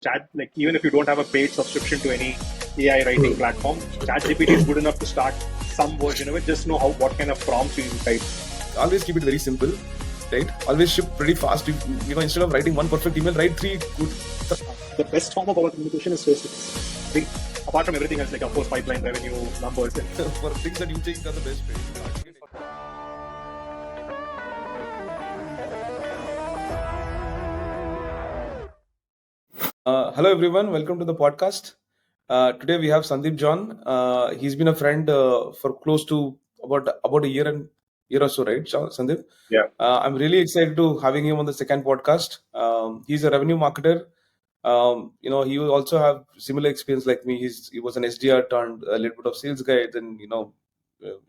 chat, like even if you don't have a paid subscription to any AI writing platform, ChatGPT is good enough to start some version of it. Just know what kind of prompts you type. Always keep it very simple, right? Always ship pretty fast. Instead of writing one perfect email, write 3 good. The best form of our communication is face to face. I think apart from everything else, like of course pipeline, revenue, numbers, and for things that you think are the best, right? Hello everyone, welcome to the podcast. Today we have Sandeep John. He's been a friend for close to about a year or so, right, Sandeep? yeah. I'm really excited to having him on the second podcast. He's a revenue marketer. He will also have similar experience like me. He was an SDR turned a little bit of sales guy. Then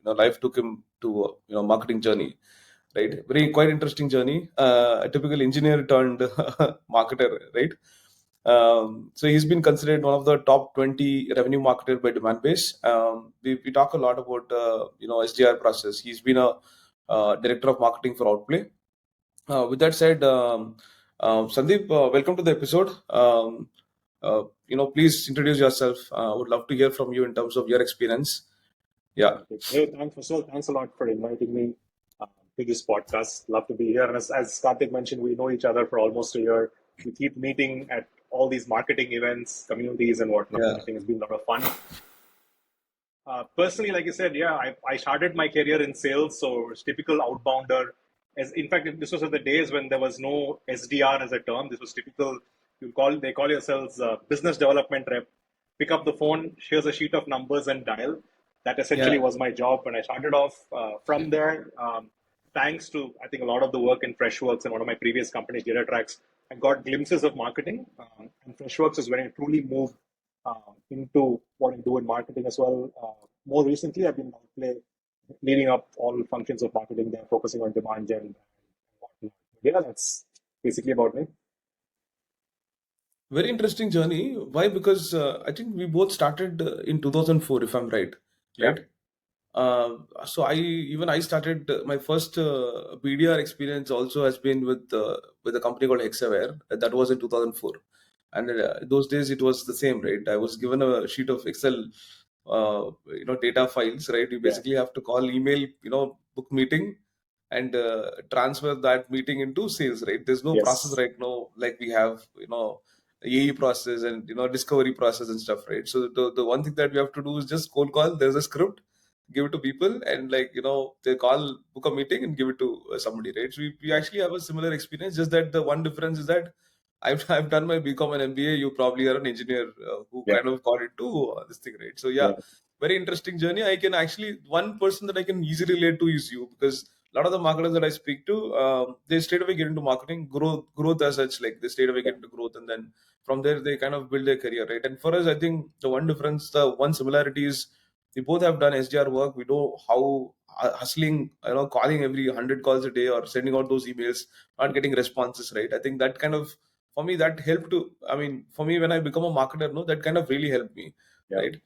life took him to marketing journey, right? Very quite interesting journey. A typical engineer turned marketer, right? So he's been considered one of the top 20 revenue marketer by demand base. We talk a lot about SDR process. He's been a director of marketing for Outplay. With that said, Sandeep, welcome to the episode. Please introduce yourself. Would love to hear from you in terms of your experience. Yeah. Hey, thanks a lot for inviting me to this podcast. Love to be here. And as Karthik mentioned, we know each other for almost a year. We keep meeting at all these marketing events, communities, and whatnot. Yeah. I think it's been a lot of fun. Personally, like you said, yeah, I started my career in sales, so it's typical outbounder. In fact, this was at the days when there was no SDR as a term. This was typical. They call yourselves business development rep. Pick up the phone, here's a sheet of numbers, and dial. That essentially was my job when I started off. From there, thanks to I think a lot of the work in Freshworks and one of my previous companies, DataTrax, I got glimpses of marketing. And Freshworks is when I truly moved into what I do in marketing as well. More recently, I've been Outplay, leading up all functions of marketing there, focusing on demand gen and whatnot. Yeah, that's basically about me. Very interesting journey. Why? Because I think we both started in 2004, if I'm right. Yeah. Right. So I started my first BDR experience also has been with a company called Hexaware. That was in 2004, and those days it was the same, right? I was given a sheet of Excel, data files, right? You basically have to call, email, book meeting, and transfer that meeting into sales, right? There's no process Yes. right now like we have, AE process and discovery process and stuff, right? So the one thing that we have to do is just cold call. There's a script, give it to people, and they call, book a meeting, and give it to somebody, right? So we actually have a similar experience. Just that the one difference is that I've done my BCom and MBA. You probably are an engineer who Yeah. kind of got into this thing, right? So Yeah. very interesting journey. I can actually, one person that I can easily relate to is you, because a lot of the marketers that I speak to, they straight away get into marketing, growth as such, like they straight away get into growth, and then from there they kind of build their career, right? And for us, I think the one difference, the one similarity is we both have done SDR work. We know how hustling, calling every 100 calls a day or sending out those emails, not getting responses, right? I think that kind of, for me, that helped to, for me, when I become a marketer, no, that kind of really helped me, Yeah. right?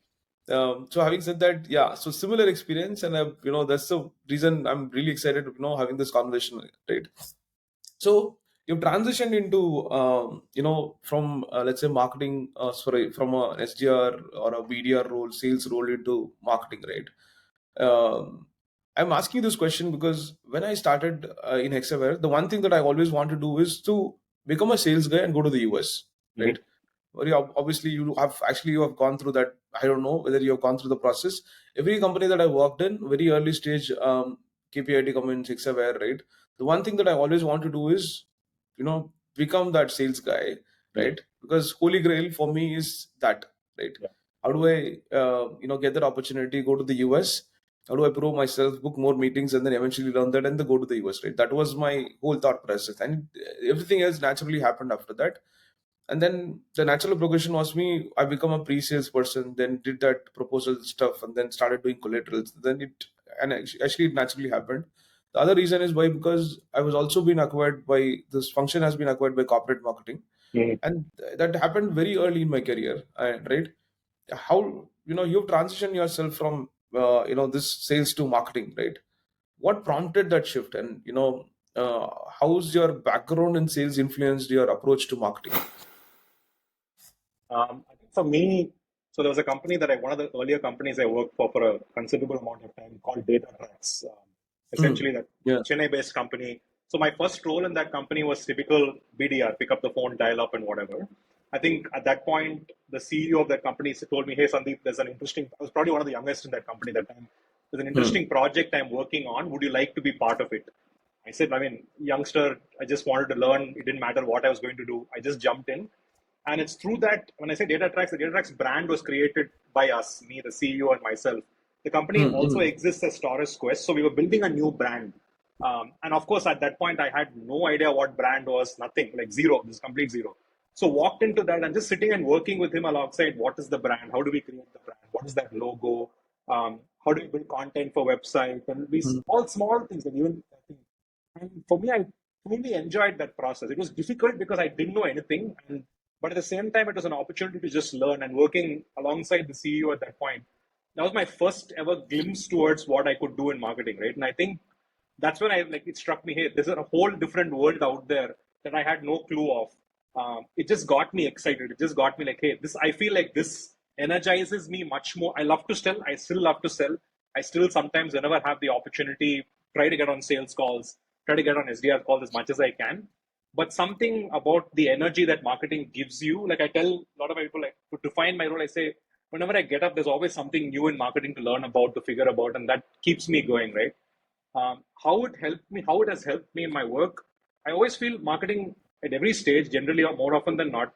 So having said that, yeah, so similar experience, and that's the reason I'm really excited, having this conversation, right? So you've transitioned into, from let's say marketing, from a SDR or a BDR role, sales role into marketing, right? I'm asking this question because when I started in Hexaware, the one thing that I always want to do is to become a sales guy and go to the US, right? Mhm. Very obviously, you have gone through that. I don't know whether you have gone through the process. Every company that I worked in, very early stage, KPIT comments, Hexaware, right? The one thing that I always want to do is, become that sales guy, Yeah. right? Because holy grail for me is that, right? Yeah. How do I, get that opportunity, go to the US? How do I prove myself, book more meetings, and then eventually learn that and then go to the US, right? That was my whole thought process, and everything else naturally happened after that. And then the natural progression was me. I become a pre-sales person, then did that proposal stuff, and then started doing collaterals. Then actually it naturally happened. The other reason is why, because I was also being acquired by this function has been acquired by corporate marketing, Mhm. and that happened very early in my career. Right? How you've transitioned yourself from this sales to marketing, right? What prompted that shift, and how's your background in sales influenced your approach to marketing? I think for me, so there was a company that one of the earlier companies I worked for a considerable amount of time called Data Tracks. Mm. Essentially, that Yeah. Chennai-based company. So my first role in that company was typical BDR, pick up the phone, dial up, and whatever. I think at that point, the CEO of that company told me, "Hey, Sandeep, there's an interesting." I was probably one of the youngest in that company that time. There's an Mm. interesting project I'm working on. Would you like to be part of it? I said, I mean, youngster, I just wanted to learn. It didn't matter what I was going to do. I just jumped in. And it's through that, when I say Data Tracks, the Data Tracks brand was created by us, me, the CEO, and myself. The company Mm. also Mm. exists as Taurus Quest. So we were building a new brand. And of course, at that point, I had no idea what brand was, nothing, like zero, this complete zero. So walked into that and just sitting and working with him alongside what is the brand, how do we create the brand, what is that logo, how do we build content for website, and these Mm. all small things. And even I think, and for me, I truly enjoyed that process. It was difficult because I didn't know anything, but at the same time, it was an opportunity to just learn. And working alongside the CEO at that point, that was my first ever glimpse towards what I could do in marketing, right? And I think that's when I like it struck me, hey, there's a whole different world out there that I had no clue of. It just got me excited. It just got me like, hey, this I feel like this energizes me much more. I love to sell. I still love to sell. I still sometimes, whenever I have the opportunity, try to get on sales calls, try to get on SDR calls as much as I can. But something about the energy that marketing gives you, like I tell a lot of my people, like to define my role, I say, whenever I get up, there's always something new in marketing to learn about, to figure about, and that keeps me going, right? How it has helped me in my work. I always feel marketing at every stage, generally or more often than not,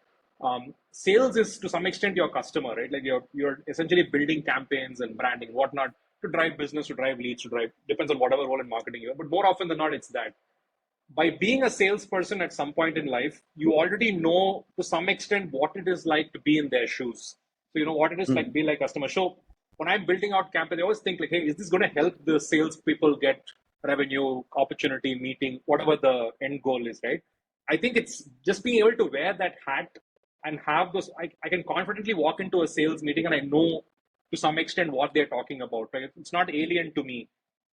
sales is to some extent your customer, right? Like you're essentially building campaigns and branding, whatnot, to drive business, to drive leads, to drive depends on whatever role in marketing you are. But more often than not, it's that by being a salesperson at some point in life, you already know to some extent what it is like to be in their shoes. So you know what it is like to Mm. be like customer. So when I'm building out campaigns, I always think like, hey, is this going to help the salespeople get revenue, opportunity, meeting, whatever the end goal is, right? I think it's just being able to wear that hat and have those. I can confidently walk into a sales meeting and I know to some extent what they're talking about. Right? It's not alien to me,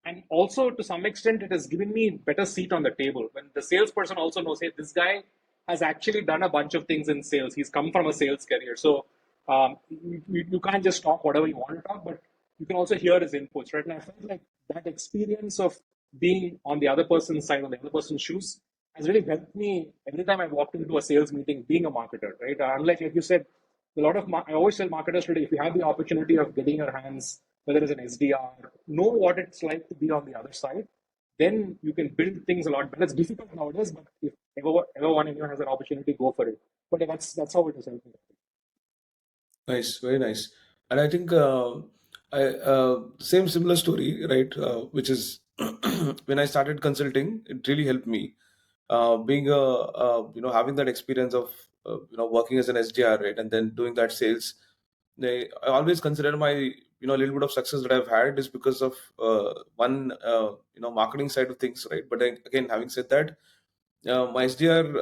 and also to some extent it has given me better seat on the table when the salesperson also knows, hey, this guy has actually done a bunch of things in sales, he's come from a sales career. So you can't just talk whatever you want to talk, but you can also hear his inputs, right? And I felt like that experience of being on the other person's side, on the other person's shoes, has really helped me every time I walked into a sales meeting being a marketer, right? Unlike, like you said, a lot of I always tell marketers today, if you have the opportunity of getting your hands, whether it's an SDR, know what it's like to be on the other side, then you can build things a lot better. It's difficult nowadays, but if ever one anyone has an opportunity, go for it. But yeah, that's how it has helped me. Nice, very nice. And I think I same similar story, right? Which is when I started consulting, it really helped me. Being a having that experience of working as an SDR, right, and then doing that sales. I always consider my little bit of success that I've had is because of one marketing side of things, right? But again, having said that, my SDR,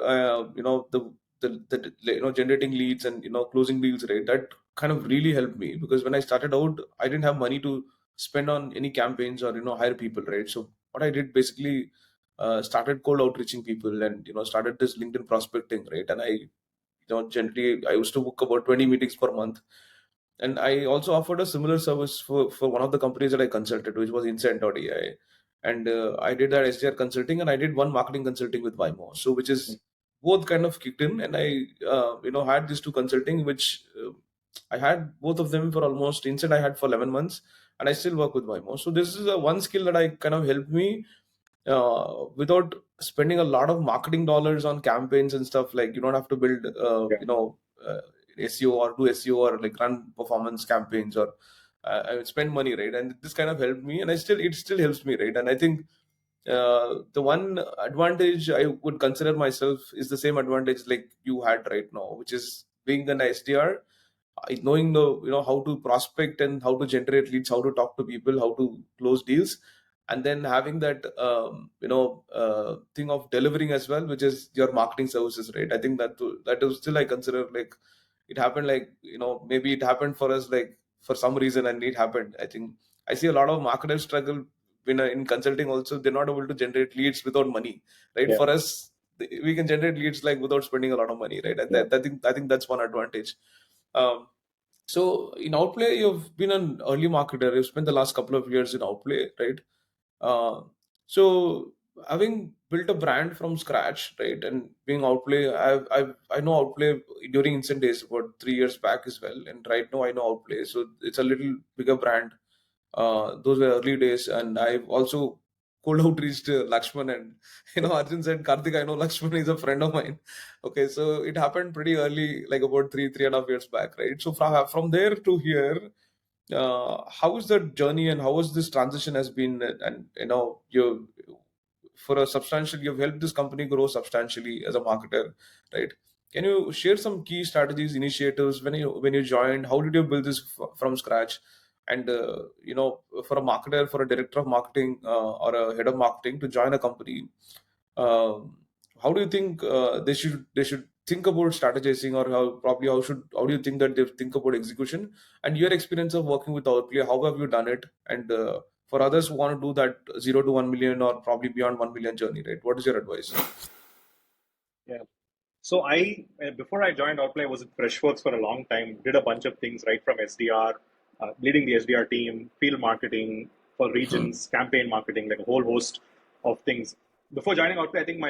the generating leads and closing deals, right? That kind of really helped me because when I started out, I didn't have money to spend on any campaigns or hire people, right? So what I did basically started cold outreaching people and started this LinkedIn prospecting, right? And I generally I used to book about 20 meetings per month, and I also offered a similar service for one of the companies that I consulted, which was Insent.ai. And I did that SDR consulting, and I did one marketing consulting with Vimo. So, which is both kind of kicked in, and I, had these two consulting, which I had both of them for almost Insent. I had for 11 months, and I still work with Vimo. So, this is a one skill that I kind of helped me without spending a lot of marketing dollars on campaigns and stuff. Like you don't have to build Yeah, SEO or do SEO or like run performance campaigns or I would spend money, right? And this kind of helped me, and it still helps me, right? And I think the one advantage I would consider myself is the same advantage like you had right now, which is being an SDR, knowing the how to prospect and how to generate leads, how to talk to people, how to close deals, and then having that thing of delivering as well, which is your marketing services, right? I think that is still I consider like it happened, like maybe it happened for us like for some reason and it happened. I think I see a lot of marketers struggle in consulting also. They're not able to generate leads without money, right? yeah, For us, we can generate leads like without spending a lot of money, right? And yeah, I think that's one advantage. Um, so in Outplay, you've been an early marketer. You've spent the last couple of years in Outplay, right? Uh, so having built a brand from scratch, right, and being Outplay, I know Outplay during Instant Days about 3 years back as well, and right now I know Outplay. So it's a little bigger brand. Those were early days, and I've also cold outreached Lakshman, and Arjun said, Karthik, I know Lakshman is a friend of mine. Okay, so it happened pretty early, like about 3.5 years back, right? So from there to here, how is the journey and how was this transition has been? And you for a substantial, you've helped this company grow substantially as a marketer, right? Can you share some key strategies, initiatives when you joined? How did you build this from scratch? And for a marketer, for a director of marketing or a head of marketing to join a company, um, how do you think they should think about strategizing, or how do you think that they think about execution? And your experience of working with Outplay, how have you done it? And for others who want to do that 0 to 1 million or probably beyond 1 million journey, right? What is your advice? Yeah. So before I joined Outplay, I was at Freshworks for a long time. Did a bunch of things right from SDR, leading the SDR team, field marketing for regions, campaign marketing, like a whole host of things. Before joining Outplay, I think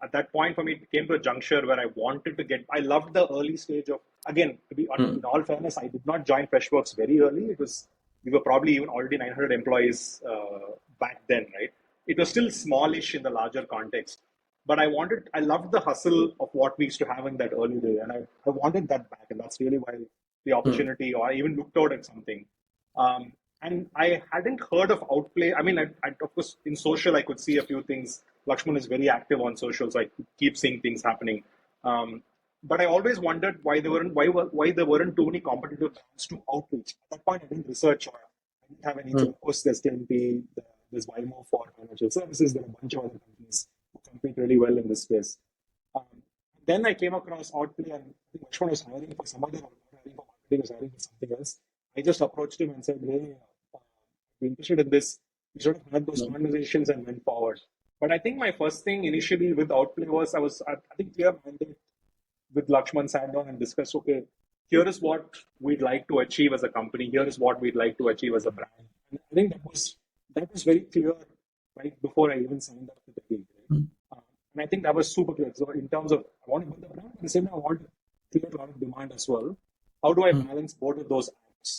at that point for me it came to a juncture where I wanted to get. I loved the early stage of, again, to be Hmm. in all fairness, I did not join Freshworks very early. We were probably even already 900 employees back then, right? It was still smallish in the larger context, but I loved the hustle of what we used to have in that early day, and I wanted that back, and that's really why the Hmm. opportunity, or I even looked out at something. And I hadn't heard of Outplay. I mean, of course, in social, I could see a few things. Lakshman is very active on social, so I could keep seeing things happening. But I always wondered why there weren't too many competitive brands to outreach. At that point, I didn't research or I didn't have anything. Hmm. Of course, there's TNP, there's Waymo for financial services. There are a bunch of other companies who compete really well in this space. Um, then I came across Outplay, and I think Lakshman was hiring for some other, or not hiring for marketing, was hiring for something else. I just approached him and said, "Hey, I'm interested in this." We sort of had those Hmm. conversations and went forward. But I think my first thing initially with Outplay was I think clear mandate with Lakshman sat down and discussed, okay, here is what we'd like to achieve as a company. Here is what we'd like to achieve as a brand. And I think that was very clear right before I even signed up with the gig. Hmm. Right? And I think that was super clear. So in terms of I want to build a brand, at the same time I want to create a lot of demand as well. How do I Hmm. balance both of those acts?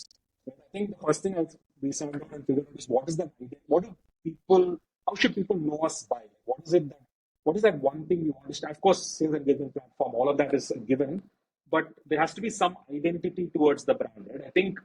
Right? I think the first thing we sat down and figured out is what do people, how should people know us by? What is that one thing we want to start? Of course, sales engagement platform, all of that is a given, but there has to be some identity towards the brand, right? I think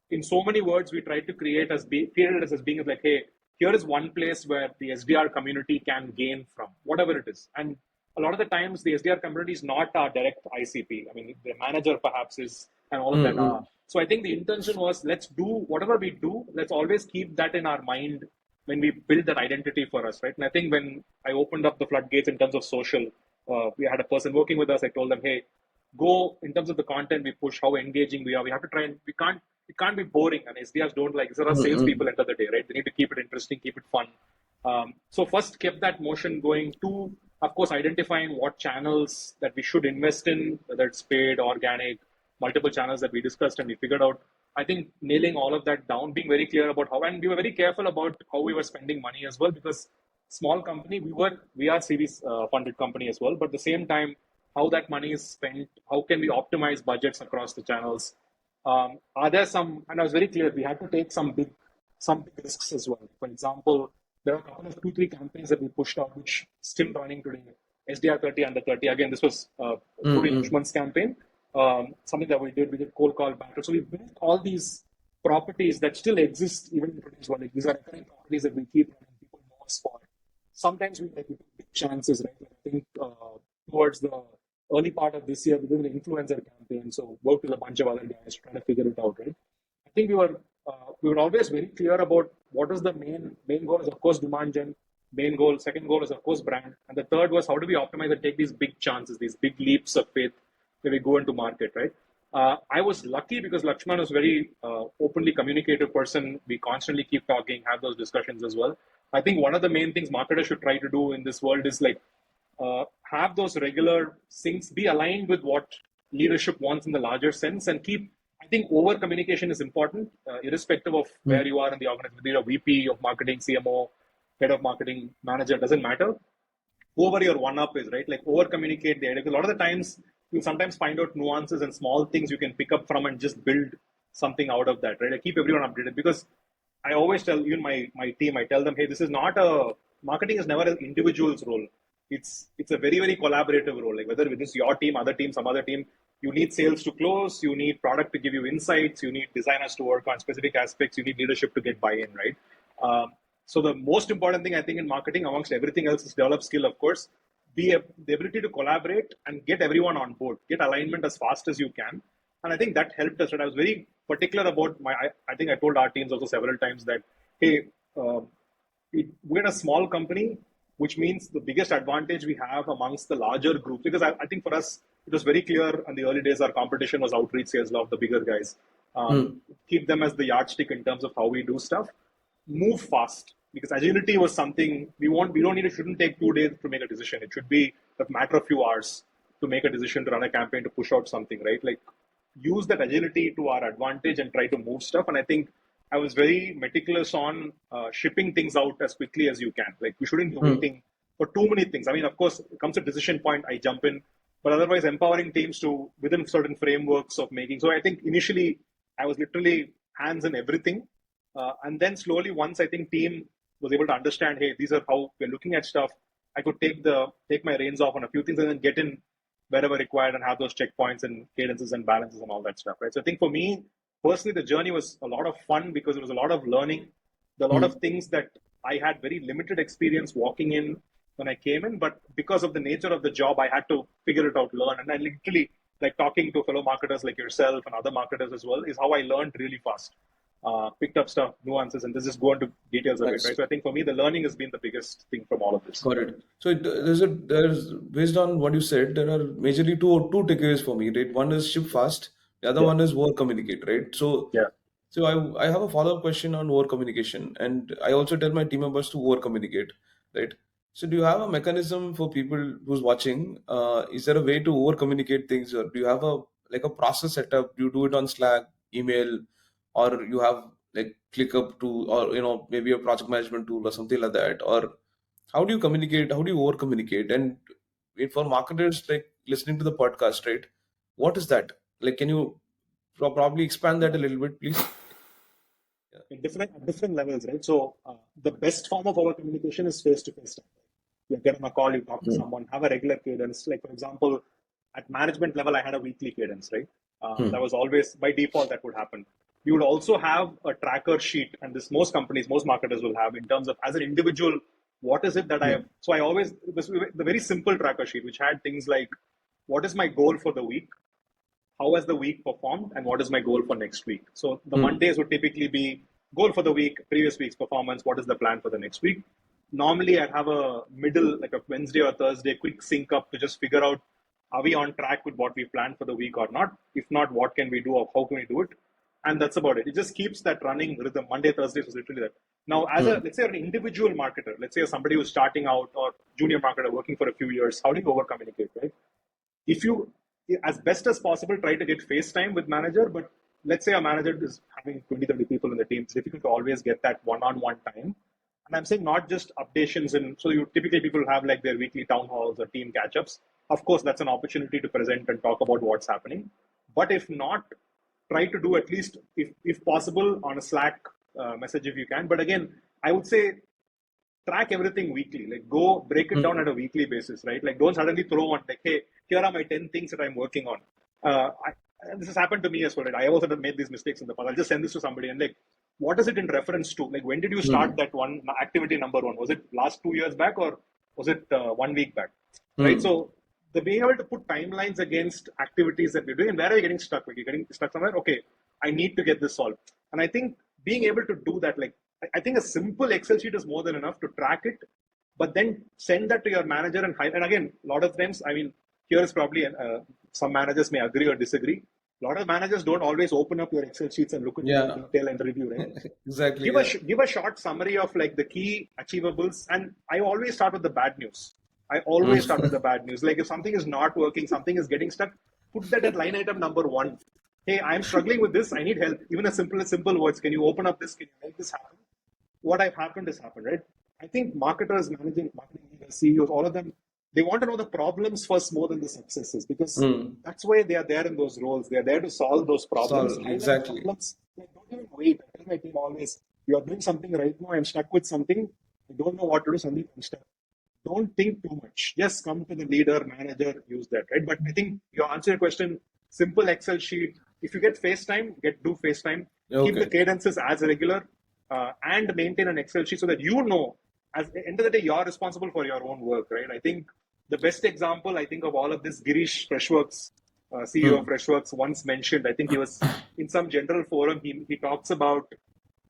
in so many words, we try to create it as being like, hey, here is one place where the SDR community can gain from, whatever it is. And a lot of the times, the SDR community is not our direct ICP. I mean, the manager perhaps is, and all of that Hmm. are. So I think the intention was, let's do whatever we do, let's always keep that in our mind when we build that identity for us, right? And I think when I opened up the floodgates in terms of social, we had a person working with us. I told them, hey, go in terms of the content we push, how engaging we are. We have to try and it can't be boring. And SDRs don't like. There are Hmm. Hmm. salespeople end of the day, right? They need to keep it interesting, keep it fun. So first, kept that motion going. Two, of course, identifying what channels that we should invest in, whether it's paid, organic, multiple channels that we discussed, and we figured out. I think nailing all of that down, being very clear about how, and we were very careful about how we were spending money as well, because small company, we are series funded company as well, but at the same time, how that money is spent, how can we optimize budgets across the channels? Are there some, and I was very clear, we had to take some big risks as well. For example, there are a couple of 2, 3 campaigns that we pushed out, which still running today. SDR 30 under 30. Again, this was Hmm. truly Hmm. Lakshman's campaign. Something that we did cold call battle. So we built all these properties that still exist even in today's world. Like these are recurring properties that we keep running. People know us for. Sometimes we take big chances, right? Like I think towards the early part of this year, we did an influencer campaign. So worked with a bunch of other guys to try to figure it out, right? I think we were always very clear about what is the main goal is of course demand gen, main goal, second goal is of course brand, and the third was how do we optimize and take these big chances, these big leaps of faith when we go into market, right? I was lucky because Lakshman was very openly communicative person. We constantly keep talking, have those discussions as well. I think one of the main things marketers should try to do in this world is like have those regular syncs, be aligned with what leadership wants in the larger sense, and I think over communication is important, irrespective of where you are in the organization, whether you're a VP of marketing, CMO, head of marketing, manager, doesn't matter. Whoever your one up is, right? Like over communicate the idea. A lot of the times you sometimes find out nuances and small things you can pick up from and just build something out of that, right? I keep everyone updated because I always tell even my team, I tell them, hey, this is not a marketing is never an individual's role. It's a very, very collaborative role. Like whether it is your team, other team, some other team, you need sales to close, you need product to give you insights, you need designers to work on specific aspects, you need leadership to get buy-in, right? So the most important thing I think in marketing, amongst everything else, is develop skill, of course, the ability to collaborate and get everyone on board, get alignment as fast as you can. And I think that helped us. Right? I was very particular about I think I told our teams also several times that, hey, we're a small company, which means the biggest advantage we have amongst the larger groups, because I think for us, it was very clear in the early days, our competition was outreach sales law of the bigger guys. Keep them as the yardstick in terms of how we do stuff. Move fast, because agility was something it shouldn't take 2 days to make a decision. It should be a matter of few hours to make a decision, to run a campaign, to push out something, right? Like use that agility to our advantage and try to move stuff. And I think I was very meticulous on shipping things out as quickly as you can. Like we shouldn't be waiting for too many things. I mean, of course, it comes to decision point, I jump in, but otherwise empowering teams to within certain frameworks of making. So I think initially I was literally hands in everything. And then slowly, once I think team was able to understand, hey, these are how we're looking at stuff, I could take my reins off on a few things and then get in wherever required and have those checkpoints and cadences and balances and all that stuff, right? So I think for me, personally, the journey was a lot of fun because it was a lot of learning, a lot of things that I had very limited experience walking in when I came in, but because of the nature of the job, I had to figure it out, learn, and I literally, like talking to fellow marketers like yourself and other marketers as well, is how I learned really fast. Picked up stuff, nuances, and this is go into details of it, right? So I think for me, the learning has been the biggest thing from all of this. Got it. So there's based on what you said, there are majorly two takeaways for me, right? One is ship fast, the other one is over communicate, right? So Yeah. so I have a follow-up question on over communication, and I also tell my team members to over communicate, right? So do you have a mechanism for people who's watching? Is there a way to over communicate things, or do you have a process setup? Do you do it on Slack, email, or you have like ClickUp tool, or maybe a project management tool or something like that? Or how do you communicate? How do you over communicate? And for marketers like listening to the podcast, right? What is that? Like, can you probably expand that a little bit, please? In different levels, right? So the best form of our communication is face to face. You get on a call, you talk to someone, have a regular cadence. Like for example, at management level, I had a weekly cadence, right? That was always by default that would happen. You would also have a tracker sheet, and this most companies, most marketers will have in terms of as an individual, what is it that I have? So I always this the very simple tracker sheet, which had things like what is my goal for the week, how has the week performed, and what is my goal for next week. So the Mondays would typically be goal for the week, previous week's performance, what is the plan for the next week. Normally I'd have a middle, like a Wednesday or Thursday, quick sync up to just figure out, are we on track with what we planned for the week or not? If not, what can we do or how can we do it? And that's about it. It just keeps that running rhythm. Monday, Thursdays was literally that. Now, let's say an individual marketer, let's say somebody who's starting out or junior marketer working for a few years, how do you over communicate, right? If you, as best as possible, try to get FaceTime with manager, but let's say a manager is having 20, 30 people in the team, it's difficult to always get that one-on-one time. And I'm saying not just updations, and so you typically people have like their weekly town halls or team catch-ups. Of course, that's an opportunity to present and talk about what's happening. But if not, try to do at least, if possible, on a Slack message if you can. But again, I would say track everything weekly. Like go break it down at a weekly basis, right? Like don't suddenly throw on like, hey, here are my 10 things that I'm working on. This has happened to me as well. Right? I also have made these mistakes in the past. I'll just send this to somebody and like, what is it in reference to? Like, when did you start that one activity number one? Was it last 2 years back or was it 1 week back? Right. So the being able to put timelines against activities that we're doing, and where are you getting stuck? Like you're getting stuck somewhere. Okay, I need to get this solved. And I think being able to do that, like I think a simple Excel sheet is more than enough to track it, but then send that to your manager and again, a lot of times, I mean, here is probably some managers may agree or disagree. A lot of managers don't always open up your Excel sheets and look at detail and review, right? Exactly. Give a short summary of like the key achievables, and I always start with the bad news. I always start with the bad news. Like if something is not working, something is getting stuck, put that at line item number one. Hey, I'm struggling with this. I need help. Even a simple words. Can you open up this? Can you make this happen? What I've happened has happened, right? I think marketers, managing marketing leaders, CEOs, all of them, they want to know the problems first more than the successes, because that's why they are there in those roles. They are there to solve those problems, Solve highlight exactly. problems. Like, don't even wait. I tell my team always, you are doing something right now. I'm stuck with something. I don't know what to do. Sandeep, I'm stuck. Don't think too much. Just come to the leader, manager, use that, right? But I think you answer your question, simple Excel sheet. If you get FaceTime, do FaceTime. Keep the Okay. cadences as regular, and maintain an Excel sheet so that you know, at the end of the day, you're responsible for your own work, right? I think the best example, I think, of all of this, Girish Freshworks, CEO of Hmm. Freshworks, once mentioned, I think he was in some general forum, he talks about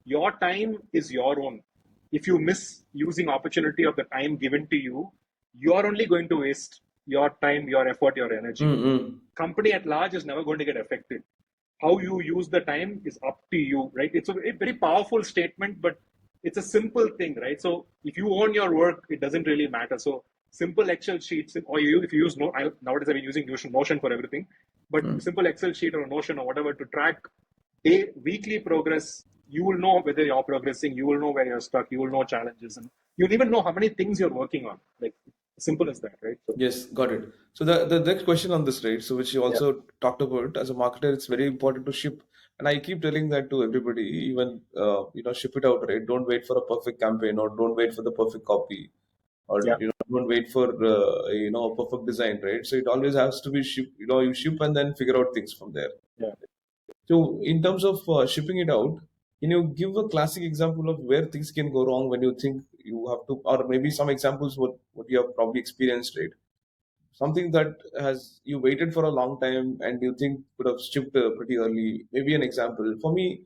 your time is your own. If you miss using opportunity of the time given to you, you are only going to waste your time, your effort, your energy. Mm-hmm. Company at large is never going to get affected. How you use the time is up to you, right? It's a very powerful statement, but it's a simple thing, right? So if you own your work, it doesn't really matter. So simple Excel sheets, or if you use nowadays I've been using Notion for everything, but simple Excel sheet or Notion or whatever to track weekly progress. You will know whether you're progressing. You will know where you're stuck. You will know challenges, and you'll even know how many things you're working on. Like, simple as that, right? So Yes, got it. So the next question on this, right? So which you yeah, also talked about as a marketer, it's very important to ship, and I keep telling that to everybody, even ship it out, right? Don't wait for a perfect campaign, or don't wait for the perfect copy, or yeah, don't wait for a perfect design, right? So it always has to be ship. You ship and then figure out things from there. yeah. So in terms of shipping it out, can you give a classic example of where things can go wrong when you think you have to, or maybe some examples what you have probably experienced, right? Something that has you waited for a long time and you think could have shipped pretty early. Maybe an example for me,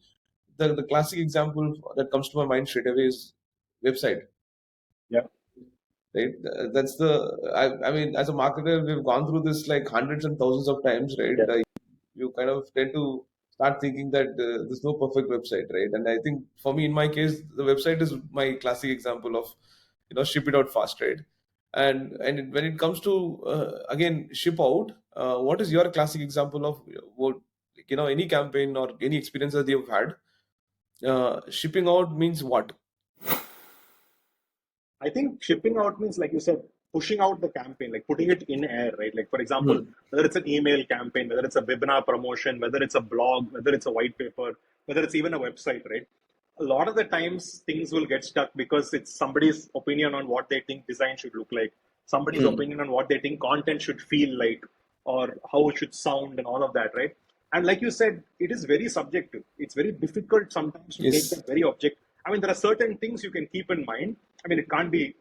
the classic example that comes to my mind straight away is website, Yeah. right? That's the I mean, as a marketer, we've gone through this like hundreds and thousands of times, right? Yeah. You kind of tend to start thinking that there's no perfect website, right? And I think for me, in my case, the website is my classic example of ship it out fast, right? And when it comes to again ship out, what is your classic example of what any campaign or any experience that you've had? Shipping out means what? I think shipping out means, like you said, pushing out the campaign, like putting it in air, right? Like, for example, Hmm. whether it's an email campaign, whether it's a webinar promotion, whether it's a blog, whether it's a white paper, whether it's even a website, right? A lot of the times things will get stuck because it's somebody's opinion on what they think design should look like, somebody's Hmm. opinion on what they think content should feel like, or how it should sound, and all of that, right? And like you said, it is very subjective. It's very difficult sometimes to take Yes. that very objective. I mean, there are certain things you can keep in mind. I mean, it can't be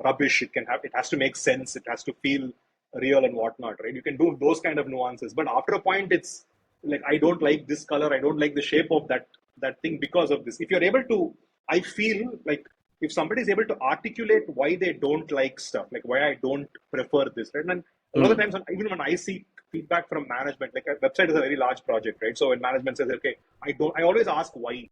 rubbish. It has to make sense. It has to feel real and whatnot, right? You can do those kind of nuances, but after a point, it's like, I don't like this color. I don't like the shape of that thing because of this. If you're able to, I feel like, if somebody is able to articulate why they don't like stuff, like why I don't prefer this, right? And a lot of Hmm. times, even when I seek feedback from management, like, a website is a very large project, right? So when management says, okay, I always ask why.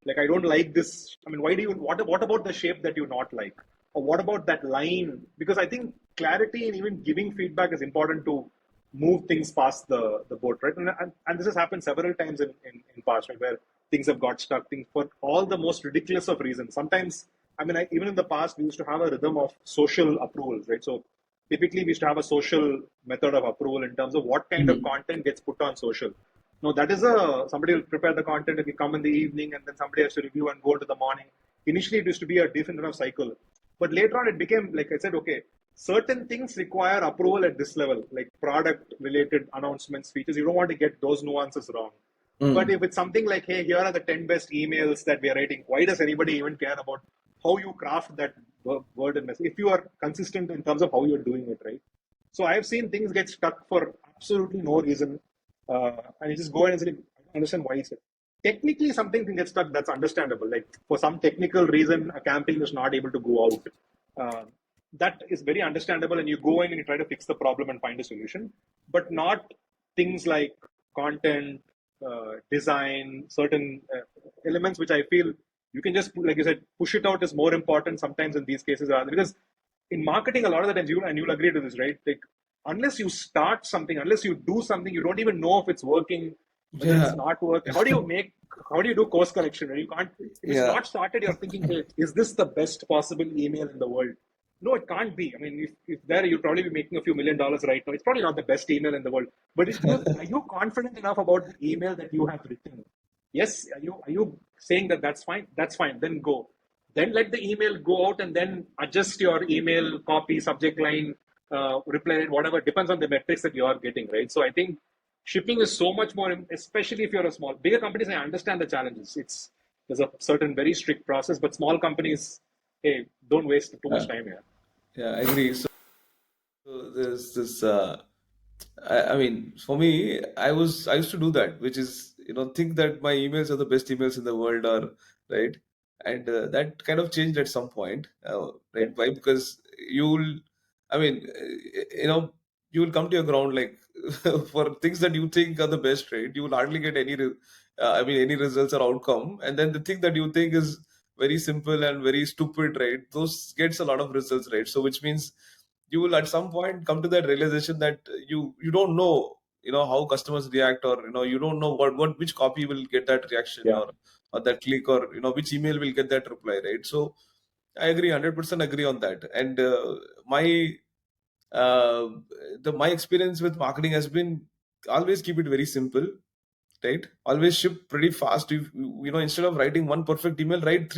Like, I don't like this. I mean, why do you? What about the shape that you not like, or what about that line? Because I think clarity and even giving feedback is important to move things past the boat, right? And this has happened several times in past, right, where things have got stuck. Things for all the most ridiculous of reasons. Sometimes, I mean, even in the past, we used to have a rhythm of social approvals, right? So typically, we used to have a social method of approval in terms of what kind of Hmm. content gets put on social. No, that is somebody will prepare the content and we come in the evening, and then somebody has to review and go into the morning. Initially, it used to be a different kind of cycle, but later on, it became, like I said, okay, certain things require approval at this level, like product related announcements, features. You don't want to get those nuances wrong. But Hmm. if it's something like, hey, here are the 10 best emails that we are writing, why does anybody even care about how you craft that word and message if you are consistent in terms of how you're doing it, right? So I've seen things get stuck for absolutely no reason, and you just go in and say, I don't understand why it's it. Technically, something can get stuck. That's understandable. Like, for some technical reason, a campaign is not able to go out. Uh, that is very understandable, and you go in and you try to fix the problem and find a solution. But not things like content, design, certain elements which I feel you can just, like you said, push it out is more important sometimes in these cases, because in marketing, a lot of the times, you'll agree to this, right? Like, unless you start something, unless you do something, you don't even know if it's working, whether it's Yeah. not working. How do you do course correction? Right? You can't, if it's Yeah. not started, you're thinking, hey, is this the best possible email in the world? No, it can't be. I mean, if there, you'd probably be making a few $1 million right now. It's probably not the best email in the world. But are you confident enough about the email that you have written? Yes. Are you saying that that's fine? That's fine. Then go. Then let the email go out and then adjust your email copy, subject line, reply rate, whatever. Depends on the metrics that you are getting, right? So I think shipping is so much more, especially if you're a small, bigger companies. I understand the challenges. There's a certain very strict process, but small companies, hey, don't waste too much Yeah. time here. Yeah, I agree. So there's this. I mean, for me, I used to do that, which is think that my emails are the best emails in the world, or right, and that kind of changed at some point, Yeah, right? Why? Because you'll, I mean, you will come to your ground like for things that you think are the best, right? You will hardly get any results or outcome, and then the thing that you think is very simple and very stupid, right? Those gets a lot of results, right? So which means you will at some point come to that realization that you don't know how customers react, or you don't know what which copy will get that reaction, yeah, or that click, or which email will get that reply, right? So I agree, 100% agree on that. And my uh, my experience with marketing has been always keep it very simple, right? Always ship pretty fast. Instead of writing one perfect email, write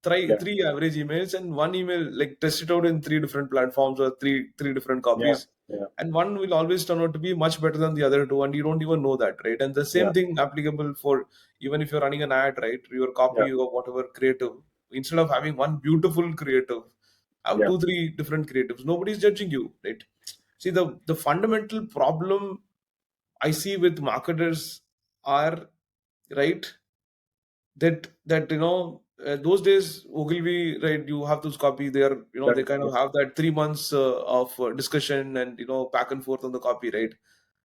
try yeah, three average emails, and one email, like, test it out in three different platforms, or three different yeah, copies, yeah, and one will always turn out to be much better than the other two, and you don't even know that, right? And the yeah, same thing applicable for, even if you're running an ad, right? Your yeah, copy or whatever creative, instead of having one beautiful creative, have yeah, two, three different creatives. Nobody's judging you, right? See, the fundamental problem I see with marketers are, right, that those days Ogilvy, right, you have those copy, they are, that, they kind of yes, have that 3 months of discussion, and back and forth on the copy, right?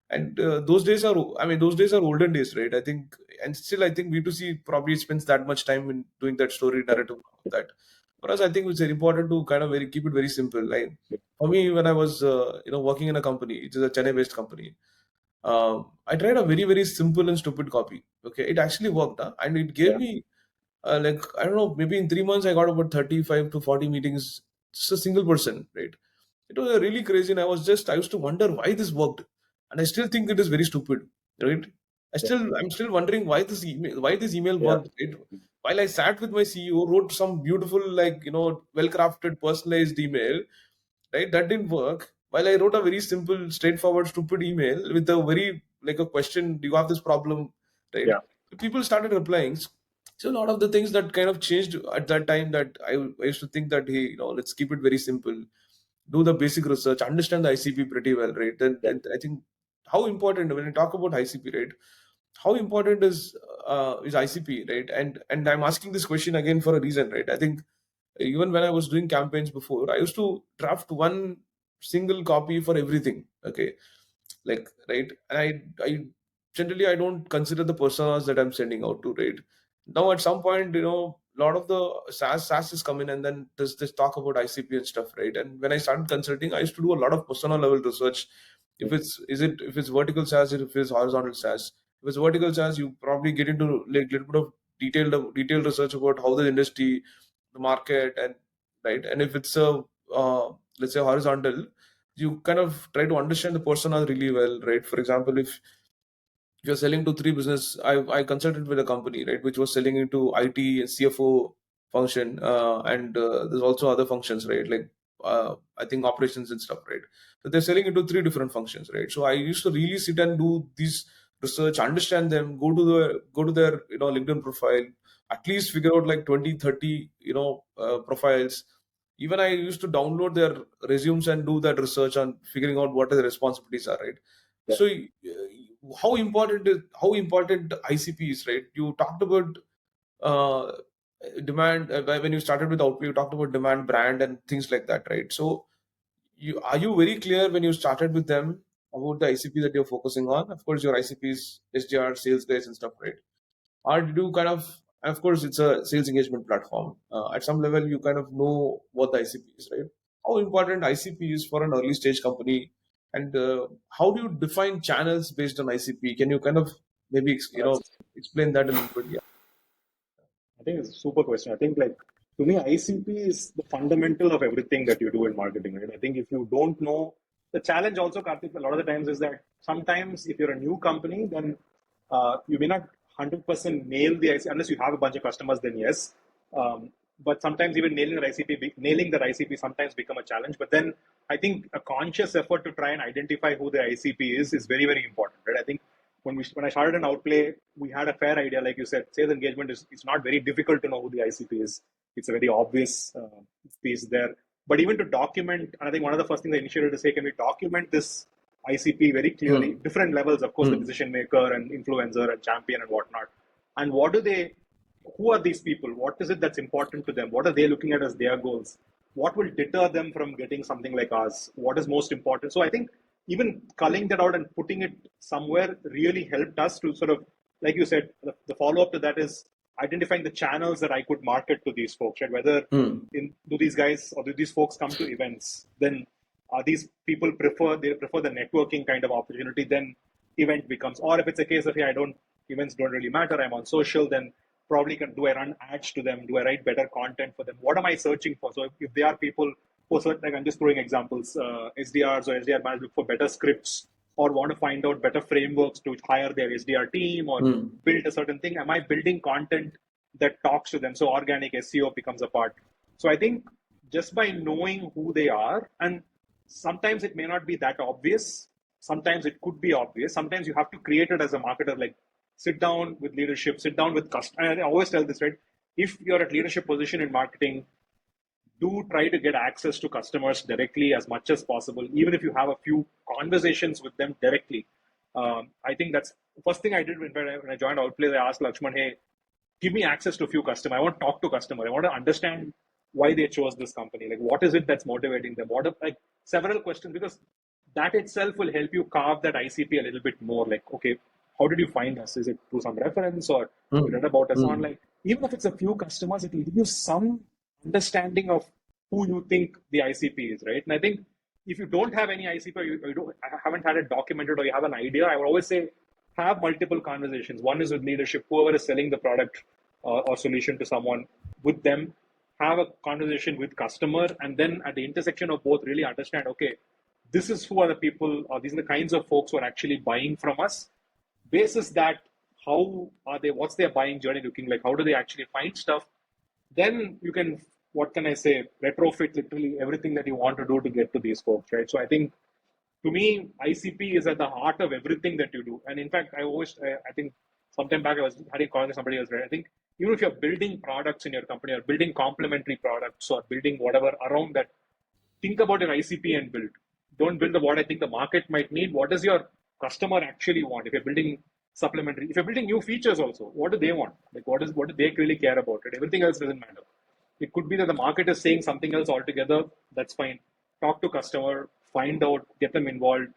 And those days are olden days, right? I think, and still I think B2C probably spends that much time in doing that story yeah, narrative of that. For us, I think it's very important to kind of keep it very simple. Like yeah, for me, when I was working in a company, it is a Chennai based company. I tried a very, very simple and stupid copy. Okay, it actually worked, huh? And it gave yeah, me, like, I don't know, maybe in 3 months I got about 35 to 40 meetings. Just a single person, right? It was really crazy, and I used to wonder why this worked, and I still think it is very stupid, right? yeah, I'm still wondering why this email yeah, worked. Right? While I sat with my CEO, wrote some beautiful, like, well crafted, personalized email, right? That didn't work. While I wrote a very simple, straightforward, stupid email with a very, like, a question: do you have this problem, right? yeah, People started replying. So a lot of the things that kind of changed at that time, that I used to think that, hey, let's keep it very simple, do the basic research, understand the ICP pretty well, right? yeah, And I think how important, when you talk about ICP, right? How important is ICP, right? And I'm asking this question again for a reason, right? I think even when I was doing campaigns before, I used to draft one single copy for everything. Okay, like, right, and I generally I don't consider the personas that I'm sending out to, right? Now at some point, a lot of the SaaS is coming, and then there's this talk about ICP and stuff, right? And when I started consulting, I used to do a lot of persona level research. If it's vertical SaaS, if it's horizontal SaaS. If it's vertical SaaS, you probably get into like little bit of detailed research about how the industry, the market, and right. And if it's a let's say horizontal, you kind of try to understand the persona really well, right? For example, if you're selling to three business, I consulted with a company, right, which was selling into IT and CFO function, and there's also other functions, right, like I think operations and stuff, right? So they're selling into three different functions, right? So I used to really sit and do this research, understand them, go to their LinkedIn profile, at least figure out like 20, 30 profiles. Even I used to download their resumes and do that research on figuring out what the responsibilities are, right? yeah, So how important ICP is, right? You talked about uh, demand, when you started with Outplay, you talked about demand, brand, and things like that, right? So you very clear when you started with them about the ICP that you're focusing on? Of course, your ICP is SDR, sales guys, and stuff, right? Or did you kind of course, it's a sales engagement platform. At some level, you kind of know what the ICP is, right? How important ICP is for an early stage company, And how do you define channels based on ICP? Can you kind of maybe That's, explain that a little bit? Yeah. I think it's a super question. I think like to me, ICP is the fundamental of everything that you do in marketing, right? I think if you don't know the challenge also, Karthik, a lot of the times is that sometimes if you're a new company, then you may not 100% nail the ICP unless you have a bunch of customers. Then yes, but sometimes even nailing that ICP sometimes become a challenge. But then I think a conscious effort to try and identify who the ICP is very very important, right? I think when I started an Outplay, we had a fair idea, like you said, sales engagement is it's not very difficult to know who the ICP is. It's a very obvious piece there. But even to document, and I think one of the first things I initiated to say, can we document this ICP very clearly? Mm. Different levels, of course, the Mm. decision maker and influencer and champion and whatnot. And what do they? Who are these people? What is it that's important to them? What are they looking at as their goals? What will deter them from getting something like us? What is most important? So I think even culling that out and putting it somewhere really helped us to sort of, like you said, the follow up to that is identifying the channels that I could market to these folks, right? Whether Mm. do these guys or do these folks come to events? Then are these people prefer the networking kind of opportunity? Then event becomes, or if it's a case of hey, I don't events don't really matter. I'm on social, then probably do I run ads to them? Do I write better content for them? What am I searching for? So if they are people who are like I'm just throwing examples, SDRs or SDR managers look for better scripts or want to find out better frameworks to hire their SDR team or Mm. build a certain thing. Am I building content that talks to them? So organic SEO becomes a part. So I think just by knowing who they are, and sometimes it may not be that obvious, sometimes it could be obvious, sometimes you have to create it as a marketer, like sit down with leadership, sit down with customers. And I always tell this, right? If you're at leadership position in marketing, do try to get access to customers directly as much as possible, even if you have a few conversations with them directly. I think that's the first thing I did when I joined Outplay. I asked Lakshman, hey, give me access to a few customers. I want to talk to customers. I want to understand why they chose this company. Like, what is it that's motivating them? What are, like several questions, because that itself will help you carve that ICP a little bit more. Like, okay, how did you find us? Is it through some reference or you read Mm. about us Mm. online? Even if it's a few customers, it will give you some understanding of who you think the ICP is, right? And I think if you don't have any ICP or you haven't had it documented or you have an idea, I would always say have multiple conversations. One is with leadership, whoever is selling the product or solution to someone, with them, have a conversation with customer, and then at the intersection of both, really understand, okay, this is who are the people, or these are the kinds of folks who are actually buying from us. Basis that, how are they? What's their buying journey looking like? How do they actually find stuff? Then you can, what can I say, retrofit literally everything that you want to do to get to these folks, right? So I think to me, ICP is at the heart of everything that you do. And in fact, I think sometime back I was having a call with somebody else, right? I think even if you're building products in your company or building complementary products or building whatever around that, think about your ICP and build. Don't build what I think the market might need. What does your customer actually want? If you're building supplementary, if you're building new features also, what do they want? Like what do they really care about it? Everything else doesn't matter. It could be that the market is saying something else altogether. That's fine. Talk to customer, find out, get them involved.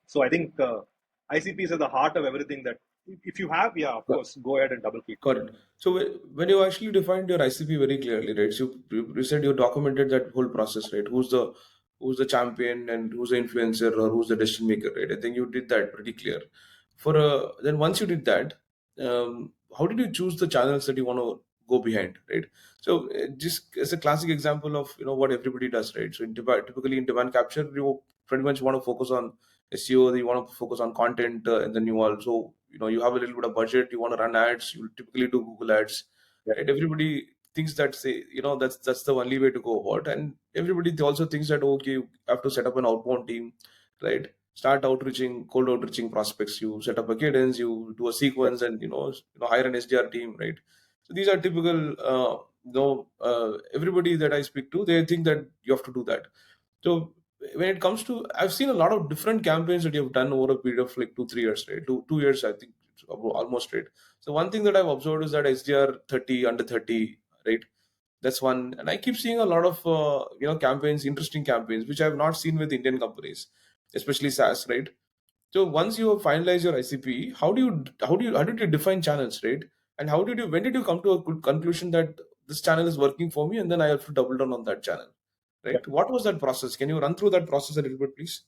So I think ICPs are the heart of everything. That if you have, yeah, of course, go ahead and double click. Got it. So when you actually defined your ICP very clearly, right? So you said you documented that whole process, right? Who's the champion and who's the influencer or who's the decision maker, right? I think you did that pretty clear. For then once you did that, how did you choose the channels that you want to go behind, right? So just as a classic example of what everybody does, right? So typically in demand capture, you pretty much want to focus on SEO, you want to focus on content, and then you also you have a little bit of budget, you want to run ads, you typically do Google ads, Yeah, right? Everybody thinks that say that's the only way to go about, and everybody also thinks that okay, you have to set up an outbound team, right? Start outreaching, cold outreaching prospects, you set up a cadence, you do a yeah, sequence, and hire an SDR team, right? So these are typical everybody that I speak to, they think that you have to do that. So when it comes to, I've seen a lot of different campaigns that you've done over a period of like 2 3 years, right? Two years, I think, almost, right? So one thing that I've observed is that SDR 30 under 30, right? That's one, and I keep seeing a lot of campaigns, interesting campaigns, which I've not seen with Indian companies, especially SaaS, right? So once you finalize your ICP, how did you define channels, right? And when did you come to a good conclusion that this channel is working for me, and then I have to double down on that channel, yeah. right? What was that process? Can you run through that process a little bit, please?